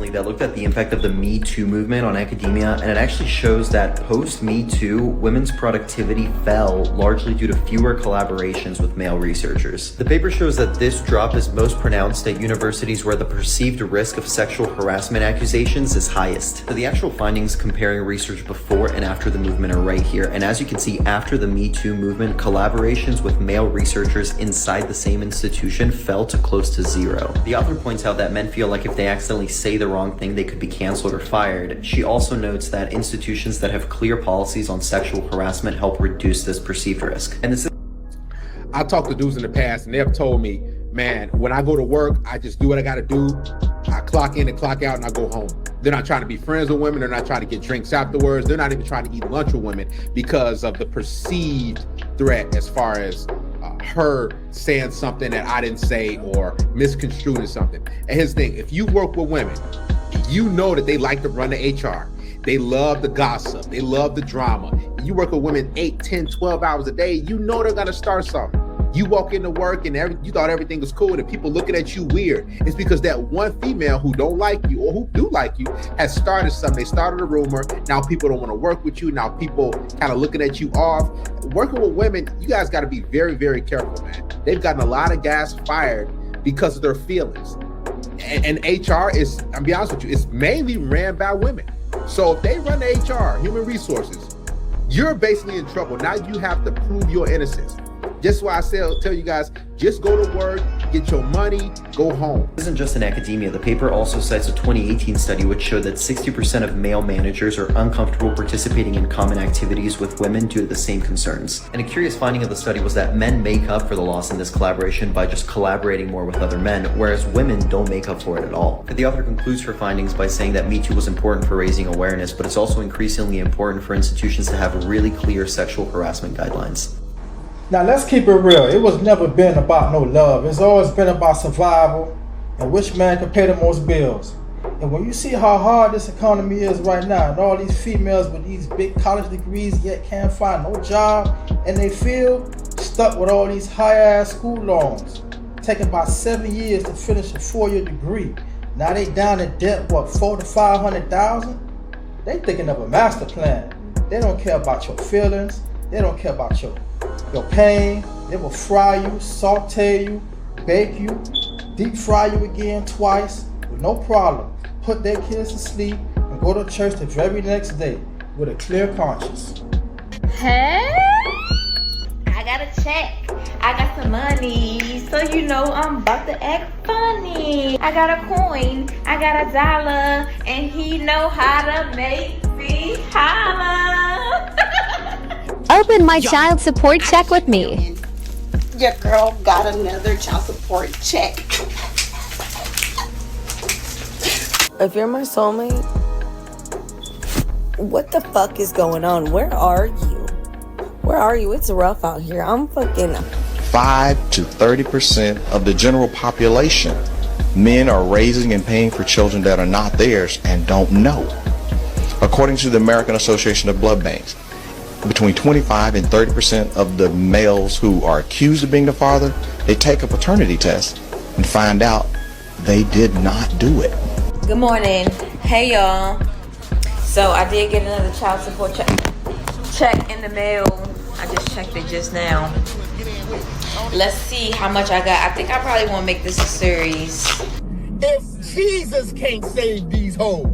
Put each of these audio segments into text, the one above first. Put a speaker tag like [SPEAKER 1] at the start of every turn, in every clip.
[SPEAKER 1] recently that looked at the impact of the Me Too movement on academia, and it actually shows that post-Me Too, women's productivity fell largely due to fewer collaborations with male researchers. The paper shows that this drop is most pronounced at universities where the perceived risk of sexual harassment accusations is highest. So the actual findings comparing research before and after the movement are right here, and as you can see, after the Me Too movement, collaborations with male researchers inside the same institution fell to close to zero. The author points out that men feel like if they accidentally say the wrong thing, they could be canceled or fired. She also notes that institutions that have clear policies on sexual harassment help reduce this perceived risk. And this is
[SPEAKER 2] I talked to dudes in the past and they've told me, man, when I go to work, I just do what I gotta do. I clock in and clock out and I go home. They're not trying to be friends with women. They're not trying to get drinks afterwards. They're not even trying to eat lunch with women because of the perceived threat as far as her saying something that I didn't say or misconstruing something. And here's the thing, if you work with women, you know that they like to run the HR. They love the gossip. They love the drama. You work with women 8, 10, 12 hours a day, you know they're gonna start something. You walk into work and you thought everything was cool and people looking at you weird. It's because that one female who don't like you or who do like you has started something. They started a rumor. Now people don't want to work with you. Now people kind of looking at you off. Working with women, you guys got to be very, very careful, man. They've gotten a lot of guys fired because of their feelings. And HR is, I'll be honest with you, it's mainly ran by women. So if they run the HR, human resources, you're basically in trouble. Now you have to prove your innocence. Just why I tell you guys, just go to work, get your money, go home.
[SPEAKER 1] This isn't just in academia. The paper also cites a 2018 study which showed that 60% of male managers are uncomfortable participating in common activities with women due to the same concerns. And a curious finding of the study was that men make up for the loss in this collaboration by just collaborating more with other men, whereas women don't make up for it at all. The author concludes her findings by saying that Me Too was important for raising awareness, but it's also increasingly important for institutions to have really clear sexual harassment guidelines.
[SPEAKER 3] Now let's keep it real. It was never been about no love. It's always been about survival and which man can pay the most bills. And when you see how hard this economy is right now, and all these females with these big college degrees yet can't find no job, and they feel stuck with all these high-ass school loans, taking about 7 years to finish a 4-year degree. Now they down in debt, what, $400,000 to $500,000? They thinking of a master plan. They don't care about your feelings. They don't care about your pain. They will fry you, saute you, bake you, deep fry you again twice with no problem. Put their kids to sleep and go to church the very next day with a clear conscience.
[SPEAKER 4] Hey, I got a check. I got some money, so you know I'm about to act funny. I got a coin, I got $1, and he know how to make me holla.
[SPEAKER 5] Open my child support check with me.
[SPEAKER 6] Your girl got another child support check. If you're my soulmate, what the fuck is going on? Where are you? Where are you? It's rough out here. I'm fucking...
[SPEAKER 7] 5 to 30% of the general population, men are raising and paying for children that are not theirs and don't know. According to the American Association of Blood Banks, between 25 and 30% of the males who are accused of being the father, they take a paternity test and find out they did not do it.
[SPEAKER 4] Good morning. Hey y'all. So I did get another child support check in the mail. I just checked it just now. Let's see how much I got. I think I probably want to make this a series.
[SPEAKER 8] If Jesus can't save these hoes,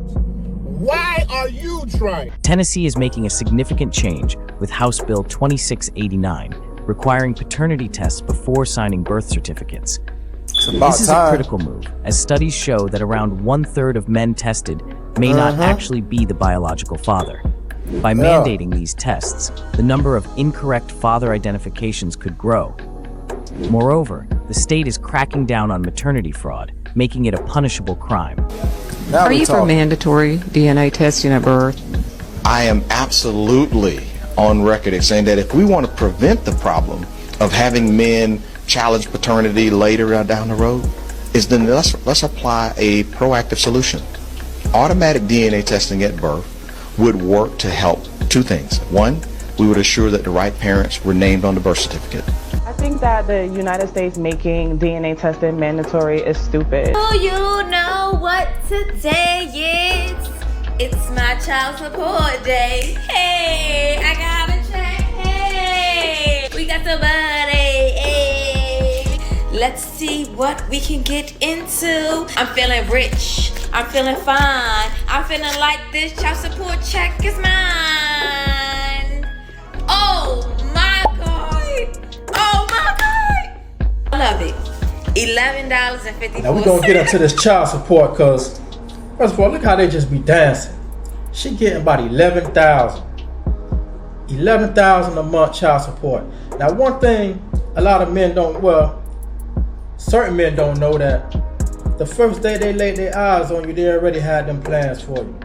[SPEAKER 8] why are you trying?
[SPEAKER 9] Tennessee is making a significant change with House Bill 2689, requiring paternity tests before signing birth certificates. This is a critical move, as studies show that around 1/3 of men tested may not actually be the biological father. By mandating these tests, the number of incorrect father identifications could grow. Moreover, the state is cracking down on maternity fraud, making it a punishable crime.
[SPEAKER 10] Are you for mandatory DNA testing at birth?
[SPEAKER 7] I am absolutely on record as saying that if we want to prevent the problem of having men challenge paternity later down the road, is then let's apply a proactive solution. Automatic DNA testing at birth would work to help two things. One, we would assure that the right parents were named on the birth certificate.
[SPEAKER 11] I think that the United States making DNA testing mandatory is stupid.
[SPEAKER 4] Do you know know what today is? It's my child support day. Hey, I got a check. Hey, we got the money. Hey, let's see what we can get into. I'm feeling rich. I'm feeling fine. I'm feeling like this child support check is mine. Oh my God. Oh my God. I love it. $11.54.
[SPEAKER 3] Now we're gonna get into this child support because, first of all, look how they just be dancing. She getting about $11,000 a month child support. Now one thing a lot of men don't, well, certain men don't know that the first day they laid their eyes on you, they already had them plans for you.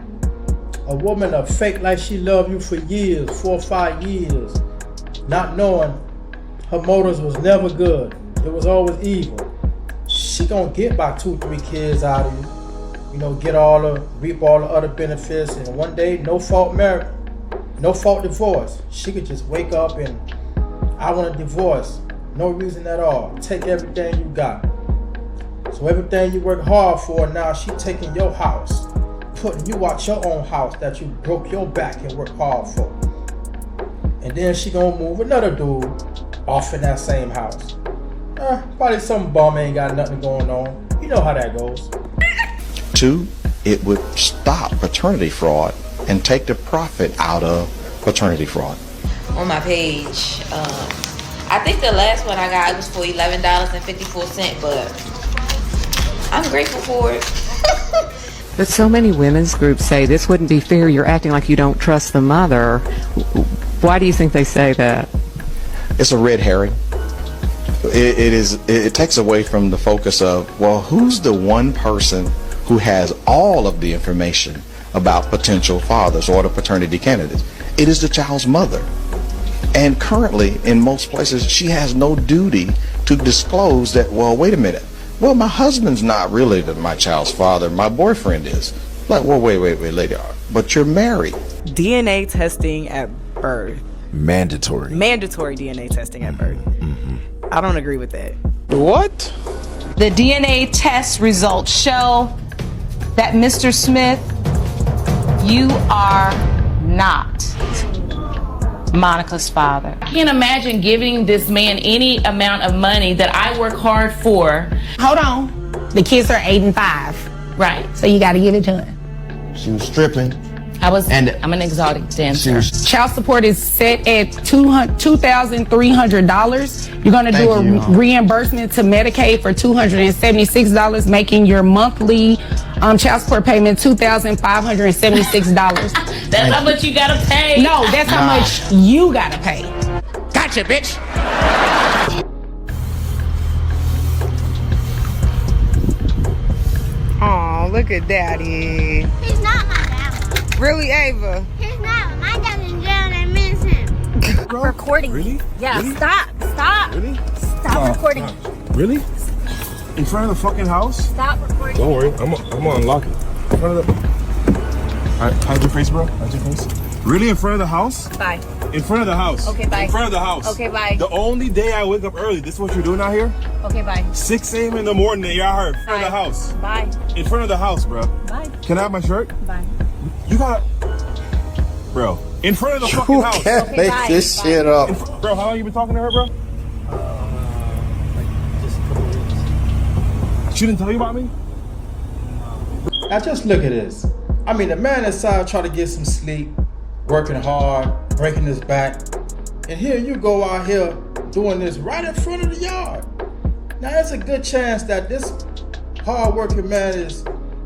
[SPEAKER 3] A woman that fake like she loved you for years, 4 or 5 years, not knowing her motives was never good. It was always evil. She gonna get about 2-3 kids out of you. You know, reap all the other benefits, and one day, no fault marriage, no fault divorce. She could just wake up and, I want a divorce. No reason at all. Take everything you got. So everything you work hard for, now she taking your house, putting you out your own house that you broke your back and worked hard for. And then she gonna move another dude off in that same house. Probably some bum ain't got nothing going on. You know how that goes.
[SPEAKER 7] 2, it would stop paternity fraud and take the profit out of paternity fraud.
[SPEAKER 4] On my page, I think the last one I got was for $11.54, but I'm grateful for it.
[SPEAKER 10] But so many women's groups say this wouldn't be fair. You're acting like you don't trust the mother. Why do you think they say that?
[SPEAKER 7] It's a red herring. It takes away from the focus of, well, who's the one person who has all of the information about potential fathers or the paternity candidates? It is the child's mother. And currently, in most places, she has no duty to disclose that, well, wait a minute. Well, my husband's not really my child's father. My boyfriend is. Like, well, wait, lady. But you're married.
[SPEAKER 6] DNA testing at birth.
[SPEAKER 11] Mandatory.
[SPEAKER 6] Mandatory DNA testing at birth. I don't agree with that.
[SPEAKER 11] What?
[SPEAKER 12] The DNA test results show that Mr. Smith, you are not Monica's father. I can't imagine giving this man any amount of money that I work hard for.
[SPEAKER 13] Hold on. The kids are 8 and 5.
[SPEAKER 12] Right.
[SPEAKER 13] So you got to give it to him.
[SPEAKER 11] She was stripping.
[SPEAKER 12] I'm an exotic dancer.
[SPEAKER 13] Child support is set at $2,300. You're going to do a reimbursement to Medicaid for $276, making your monthly child support payment $2,576.
[SPEAKER 12] That's how much you got to pay.
[SPEAKER 13] No, that's how much you got to pay.
[SPEAKER 8] Gotcha, bitch.
[SPEAKER 14] Oh, look at Daddy.
[SPEAKER 15] He's not my dad.
[SPEAKER 14] Really, Ava?
[SPEAKER 15] He's not. My dad in jail and I miss him.
[SPEAKER 16] Recording.
[SPEAKER 11] Really?
[SPEAKER 16] Yeah,
[SPEAKER 11] Really?
[SPEAKER 16] Stop.
[SPEAKER 11] Really?
[SPEAKER 16] Stop recording.
[SPEAKER 11] Really? In front of the fucking house?
[SPEAKER 16] Stop recording.
[SPEAKER 11] Don't worry, I'm gonna unlock it. In front of the... Hide your face, bro. Hide your face. Really? In front of the house?
[SPEAKER 16] Bye.
[SPEAKER 11] In front of the house.
[SPEAKER 16] Okay, bye.
[SPEAKER 11] In front of the house.
[SPEAKER 16] Okay, bye.
[SPEAKER 11] The only day I wake up early, this is what you're doing out here?
[SPEAKER 16] Okay, bye.
[SPEAKER 11] 6 a.m. in the morning, you're out here in front of the house.
[SPEAKER 16] Bye.
[SPEAKER 11] In front of the house, bro.
[SPEAKER 16] Bye.
[SPEAKER 11] Can I have my shirt?
[SPEAKER 16] Bye.
[SPEAKER 11] You got... Bro, in front of the fucking house.
[SPEAKER 17] You can't make this shit up.
[SPEAKER 11] Bro, how long you been talking to her, bro?
[SPEAKER 17] Just a couple weeks.
[SPEAKER 11] She didn't tell you about me?
[SPEAKER 3] Now just look at this. I mean, the man inside trying to get some sleep, working hard, breaking his back. And here you go out here doing this right in front of the yard. Now there's a good chance that this hard-working man is,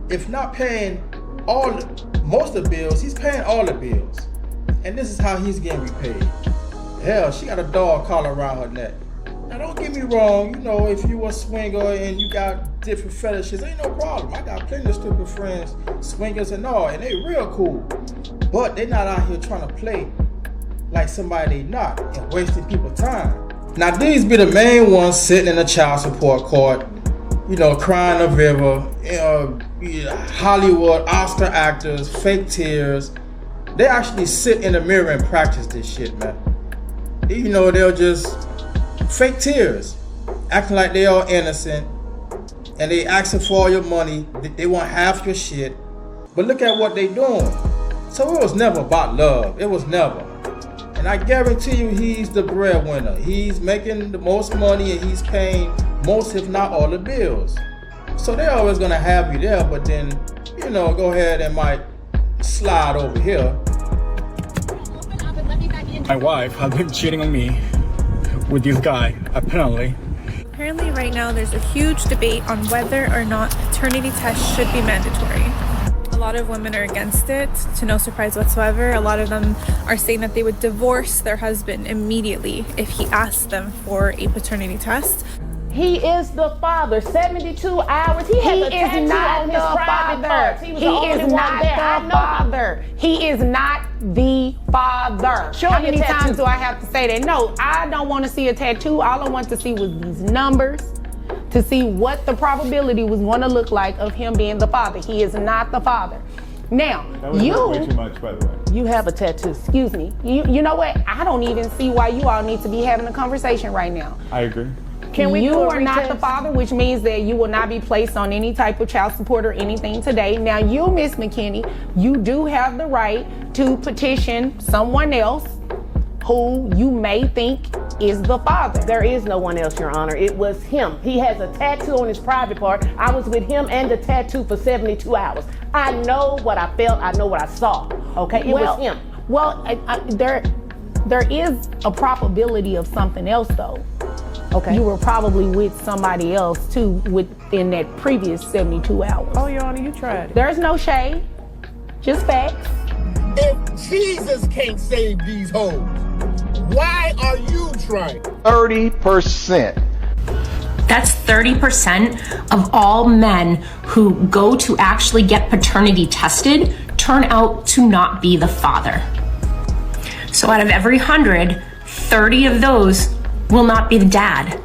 [SPEAKER 3] if not paying most of the bills, he's paying all the bills. And this is how he's getting repaid. Hell, she got a dog collar around her neck. Now don't get me wrong, you know, if you a swinger and you got different fetishes, ain't no problem. I got plenty of stupid friends, swingers and all, and they real cool. But they not out here trying to play like somebody they not and wasting people's time. Now these be the main ones sitting in a child support court, you know, crying a river, Hollywood, Oscar actors, fake tears. They actually sit in the mirror and practice this shit, man. You know, they'll just fake tears, acting like they all innocent, and they asking for all your money. They want half your shit. But look at what they doing. So it was never about love. It was never. And I guarantee you he's the breadwinner. He's making the most money and he's paying most, if not all, the bills. So they're always gonna have you there, but then, you know, go ahead and might slide over here.
[SPEAKER 18] My wife has been cheating on me with this guy, apparently.
[SPEAKER 19] Apparently right now there's a huge debate on whether or not paternity tests should be mandatory. A lot of women are against it, to no surprise whatsoever. A lot of them are saying that they would divorce their husband immediately if he asked them for a paternity test.
[SPEAKER 20] He is the father. 72 hours. He has a tattoo on his private parts. He was the only one there. I know.
[SPEAKER 13] Father. He is not the father. How many times do I have to say that? No, I don't want to see a tattoo. All I want to see was these numbers to see what the probability was going to look like of him being the father. He is not the father. Now,
[SPEAKER 11] That was way too much, by the way.
[SPEAKER 13] you have a tattoo. Excuse me. You know what? I don't even see why you all need to be having a conversation right now.
[SPEAKER 11] I agree.
[SPEAKER 13] You are not the father, which means that you will not be placed on any type of child support or anything today. Now, you, Miss McKinney, you do have the right to petition someone else who you may think is the father.
[SPEAKER 20] There is no one else, Your Honor. It was him. He has a tattoo on his private part. I was with him and the tattoo for 72 hours. I know what I felt. I know what I saw. Okay, it was him.
[SPEAKER 13] Well, there is a probability of something else, though.
[SPEAKER 20] Okay.
[SPEAKER 13] You were probably with somebody else too within that previous 72 hours.
[SPEAKER 20] Oh, Your Honor, you tried it.
[SPEAKER 13] There's no shade, just facts.
[SPEAKER 8] If Jesus can't save these hoes, why are you trying?
[SPEAKER 17] 30%.
[SPEAKER 21] That's 30% of all men who go to actually get paternity tested turn out to not be the father. So out of every 100, 30 of those will not be the dad.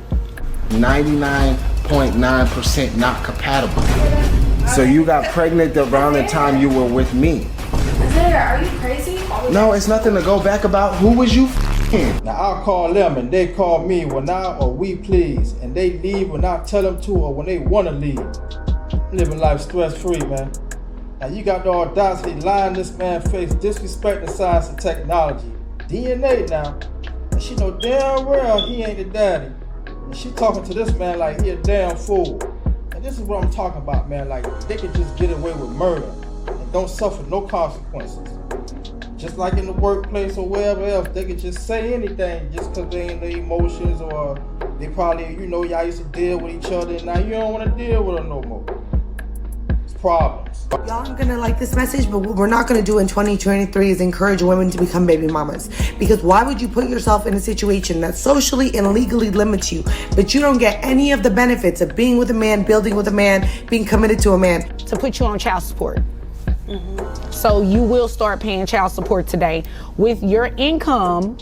[SPEAKER 17] 99.9% not compatible. So you got pregnant around the time you were with me.
[SPEAKER 15] Are you crazy?
[SPEAKER 17] No, it's nothing to go back about. Who was you f***ing?
[SPEAKER 3] Now I'll call them and they call me when I or we please. And they leave when I tell them to or when they want to leave. Living life stress-free, man. Now you got the audacity lying this man's face, disrespecting science and technology. DNA now. And she know damn well he ain't the daddy. And she talking to this man like he a damn fool. And this is what I'm talking about, man. Like they could just get away with murder and don't suffer no consequences. Just like in the workplace or wherever else, they could just say anything just because they in their emotions or they probably, you know, y'all used to deal with each other and now you don't want to deal with them no more. It's problems.
[SPEAKER 22] Y'all aren't gonna like this message, but what we're not gonna do in 2023 is encourage women to become baby mamas. Because why would you put yourself in a situation that socially and legally limits you, but you don't get any of the benefits of being with a man, building with a man, being committed to a man?
[SPEAKER 13] To put you on child support. So you will start paying child support today. With your income,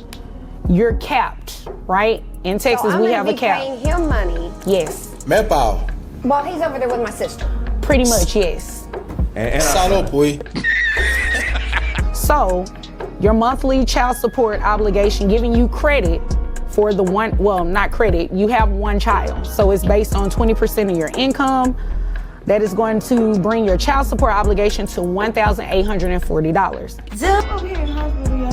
[SPEAKER 13] you're capped, right? In Texas, we have a cap.
[SPEAKER 15] Paying him money.
[SPEAKER 13] Yes.
[SPEAKER 17] Mepaw.
[SPEAKER 15] While he's over there with my sister.
[SPEAKER 13] Pretty much, yes.
[SPEAKER 17] boy.
[SPEAKER 13] So, your monthly child support obligation giving you credit for the one, well, not credit, you have one child. So it's based on 20% of your income. That is going to bring your child support obligation to $1,840.
[SPEAKER 23] Zip over here in the hospital, y'all.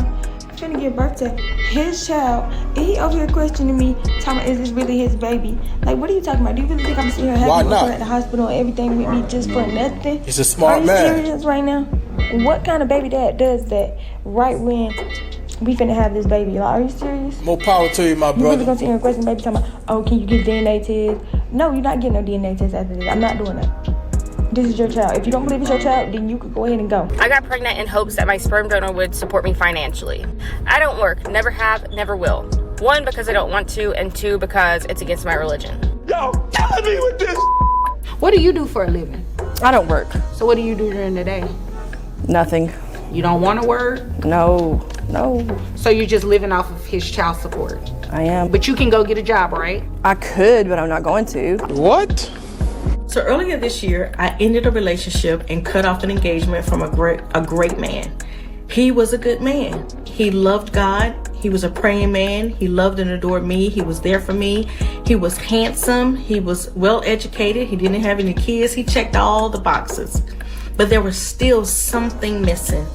[SPEAKER 23] Finna give birth to his child. And he over here questioning me, talking about, is this really his baby? Like, what are you talking about? Do you really think I'm sitting here having him at the hospital and everything with me just for nothing?
[SPEAKER 17] He's a smart man.
[SPEAKER 23] Are you serious right now? What kind of baby dad does that right when we finna have this baby? Like, are you serious?
[SPEAKER 17] More power to you, my
[SPEAKER 23] You really gonna sit here and question baby talking about, oh, can you get DNA test? No, you're not getting no DNA test after this. I'm not doing that. This is your child. If you don't believe it's your child, then you could go ahead and go.
[SPEAKER 24] I got pregnant in hopes that my sperm donor would support me financially. I don't work, never have, never will. 1, because I don't want to, and 2, because it's against my religion.
[SPEAKER 17] Yo, killing me with this.
[SPEAKER 13] What do you do for a living?
[SPEAKER 6] I don't work.
[SPEAKER 13] So what do you do during the day?
[SPEAKER 6] Nothing.
[SPEAKER 13] You don't want to work?
[SPEAKER 6] No.
[SPEAKER 13] So you're just living off of his child support?
[SPEAKER 6] I am.
[SPEAKER 13] But you can go get a job, right?
[SPEAKER 6] I could, but I'm not going to.
[SPEAKER 17] What?
[SPEAKER 25] So earlier this year, I ended a relationship and cut off an engagement from a great man. He was a good man. He loved God. He was a praying man. He loved and adored me. He was there for me. He was handsome. He was well educated. He didn't have any kids. He checked all the boxes. But there was still something missing.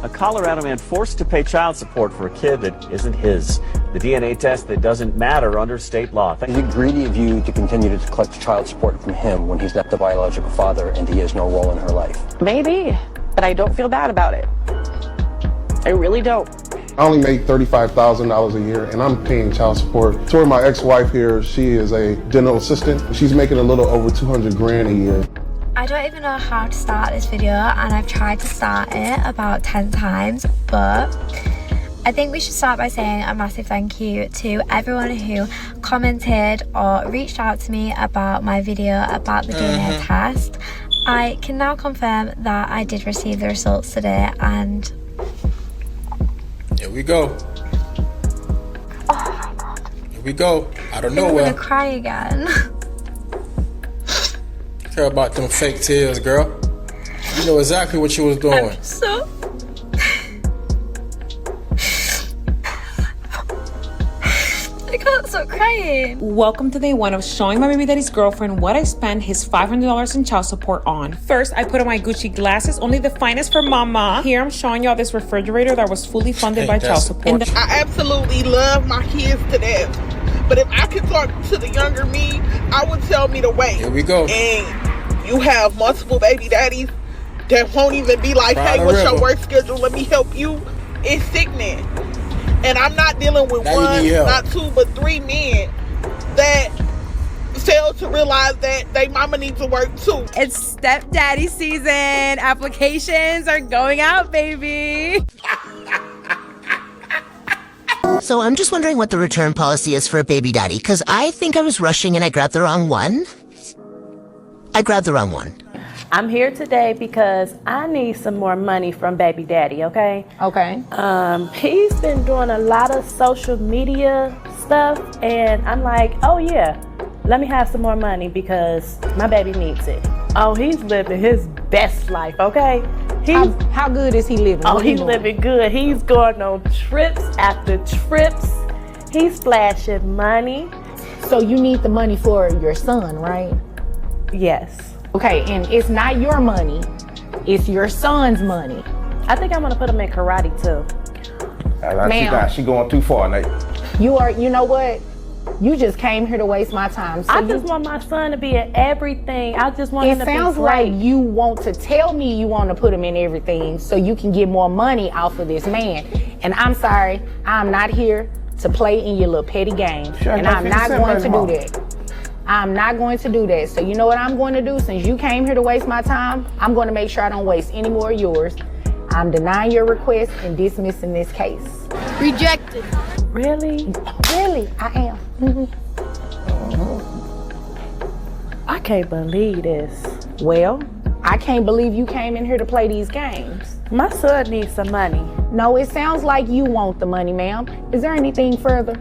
[SPEAKER 1] A Colorado man forced to pay child support for a kid that isn't his. The DNA test that doesn't matter under state law.
[SPEAKER 2] Is it greedy of you to continue to collect child support from him when he's not the biological father and he has no role in her life?
[SPEAKER 4] Maybe, but I don't feel bad about it. I really don't.
[SPEAKER 5] I only make $35,000 a year and I'm paying child support. Toward my ex-wife here, she is a dental assistant. She's making a little over 200 grand a year.
[SPEAKER 9] I don't even know how to start this video, and I've tried to start it about 10 times, but I think we should start by saying a massive thank you to everyone who commented or reached out to me about my video about the DNA test. I can now confirm that I did receive the results today, and
[SPEAKER 3] here we go. Here we go. Out of
[SPEAKER 9] I'm
[SPEAKER 3] nowhere.
[SPEAKER 9] gonna cry again.
[SPEAKER 3] Care about them fake tears, girl. You know exactly what you was doing.
[SPEAKER 9] So I can't stop crying.
[SPEAKER 26] Welcome to day one of showing my baby daddy's girlfriend what I spent his $500 in child support on. First, I put on my Gucci glasses, only the finest for mama. Here I'm showing y'all this refrigerator that was fully funded by child support.
[SPEAKER 27] I absolutely love my kids to death. But if I could talk to the younger me, I would tell me to wait.
[SPEAKER 3] Here we go.
[SPEAKER 27] And you have multiple baby daddies that won't even be like, hey, what's your work schedule? Let me help you. It's sickening. And I'm not dealing with one, not two, but 3 men that fail to realize that they mama needs to work too.
[SPEAKER 28] It's stepdaddy season. Applications are going out, baby.
[SPEAKER 29] So I'm just wondering what the return policy is for a baby daddy, because I think I was rushing and I grabbed the wrong one.
[SPEAKER 20] I'm here today because I need some more money from baby daddy, okay?
[SPEAKER 13] Okay.
[SPEAKER 20] He's been doing a lot of social media stuff, and I'm like, oh yeah, let me have some more money because my baby needs it. Oh, he's living his best life, okay?
[SPEAKER 13] How good is he living?
[SPEAKER 20] Oh, he's living good. He's going on trips after trips. He's splashing money.
[SPEAKER 13] So you need the money for your son, right?
[SPEAKER 20] Yes.
[SPEAKER 13] Okay, and it's not your money. It's your son's money.
[SPEAKER 20] I think I'm gonna put him in karate too.
[SPEAKER 17] She going too far, Nate.
[SPEAKER 13] You know what? You just came here to waste my time. So
[SPEAKER 20] I just want my son to be in everything. I just want him to be great.
[SPEAKER 13] It sounds like you want to tell me you want to put him in everything so you can get more money off of this man. And I'm sorry, I'm not here to play in your little petty game.
[SPEAKER 17] Sure,
[SPEAKER 13] and I'm not going to do that. I'm not going to do that. So you know what I'm going to do? Since you came here to waste my time, I'm going to make sure I don't waste any more of yours. I'm denying your request and dismissing this case.
[SPEAKER 15] Rejected.
[SPEAKER 20] Really?
[SPEAKER 13] Really, I am.
[SPEAKER 20] I can't believe this.
[SPEAKER 13] Well, I can't believe you came in here to play these games.
[SPEAKER 20] My son needs some money.
[SPEAKER 13] No, it sounds like you want the money, ma'am. Is there anything further?